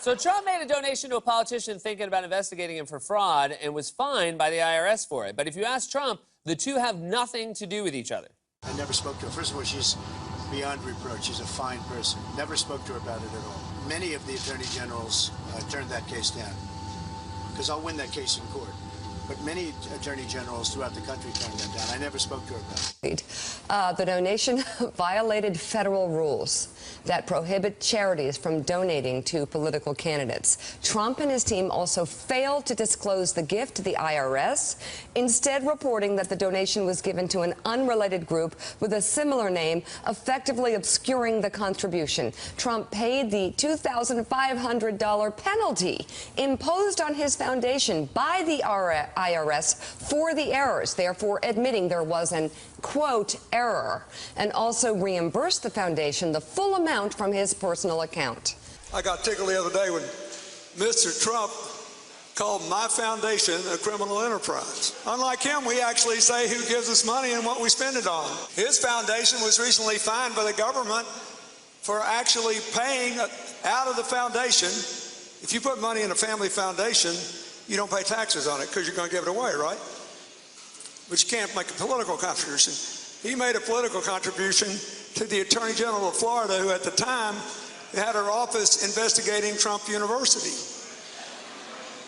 So Trump made a donation to a politician thinking about investigating him for fraud and was fined by the IRS for it. But if you ask Trump, the two have nothing to do with each other. I never spoke to her. First of all, she's beyond reproach. She's a fine person. Never spoke to her about it at all. Many of the attorney generals turned that case down because I'll win that case in court. But many attorney generals throughout the country turned them down. I never spoke to her about it. The donation violated federal rules that prohibit charities from donating to political candidates. Trump and his team also failed to disclose the gift to the IRS, instead reporting that the donation was given to an unrelated group with a similar name, effectively obscuring the contribution. Trump paid the $2,500 penalty imposed on his foundation by the IRS for the errors, therefore admitting there was an, quote, error, and also reimbursed the foundation the full amount from his personal account. I got tickled the other day when Mr. Trump called my foundation a criminal enterprise. Unlike him, we actually say who gives us money and what we spend it on. His foundation was recently fined by the government for actually paying out of the foundation. If you put money in a family foundation, you don't pay taxes on it because you're going to give it away, right? But you can't make a political contribution. He made a political contribution to the Attorney General of Florida, who at the time had her office investigating Trump University.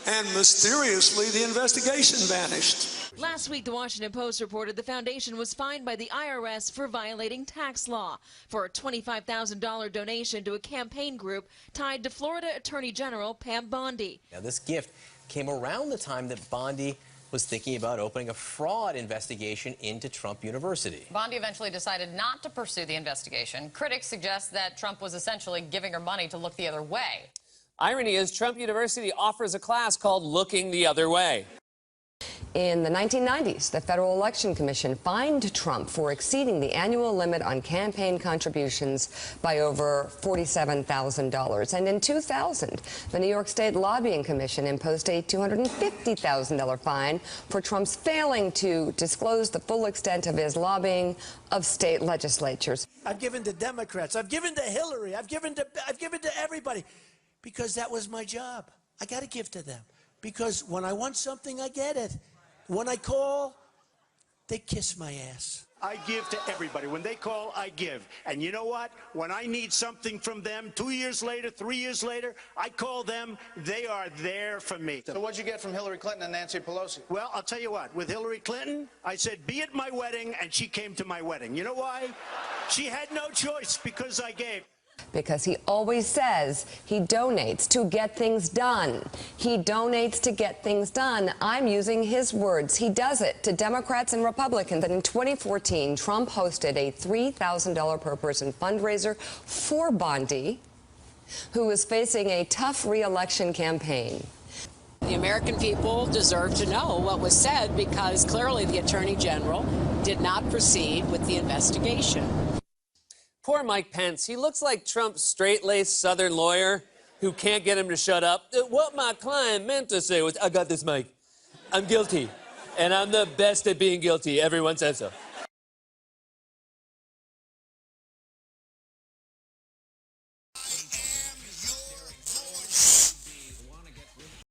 And mysteriously, the investigation vanished. Last week, the Washington Post reported the foundation was fined by the IRS for violating tax law for a $25,000 donation to a campaign group tied to Florida Attorney General Pam Bondi. Now, this gift came around the time that Bondi was thinking about opening a fraud investigation into Trump University. Bondi eventually decided not to pursue the investigation. Critics suggest that Trump was essentially giving her money to look the other way. Irony is Trump University offers a class called Looking the Other Way. In the 1990s, the Federal Election Commission fined Trump for exceeding the annual limit on campaign contributions by over $47,000. And in 2000, the New York State Lobbying Commission imposed a $250,000 fine for Trump's failing to disclose the full extent of his lobbying of state legislatures. I've given to Democrats. I've given to Hillary. I've given to everybody because that was my job. I got to give to them because when I want something, I get it. When I call, they kiss my ass. I give to everybody. When they call, I give. And you know what? When I need something from them, 2 years later, 3 years later, I call them. They are there for me. So what'd you get from Hillary Clinton and Nancy Pelosi? Well, I'll tell you what. With Hillary Clinton, I said, be at my wedding, and she came to my wedding. You know why? She had no choice because I gave. Because he always says he donates to get things done. He donates to get things done. I'm using his words. He does it to Democrats and Republicans. And in 2014, Trump hosted a $3,000 per person fundraiser for Bondi, who was facing a tough re-election campaign. The American people deserve to know what was said because clearly the Attorney General did not proceed with the investigation. Poor Mike Pence. He looks like Trump's straight-laced Southern lawyer who can't get him to shut up. What my client meant to say was, I got this, Mike. I'm guilty, and I'm the best at being guilty. Everyone says so.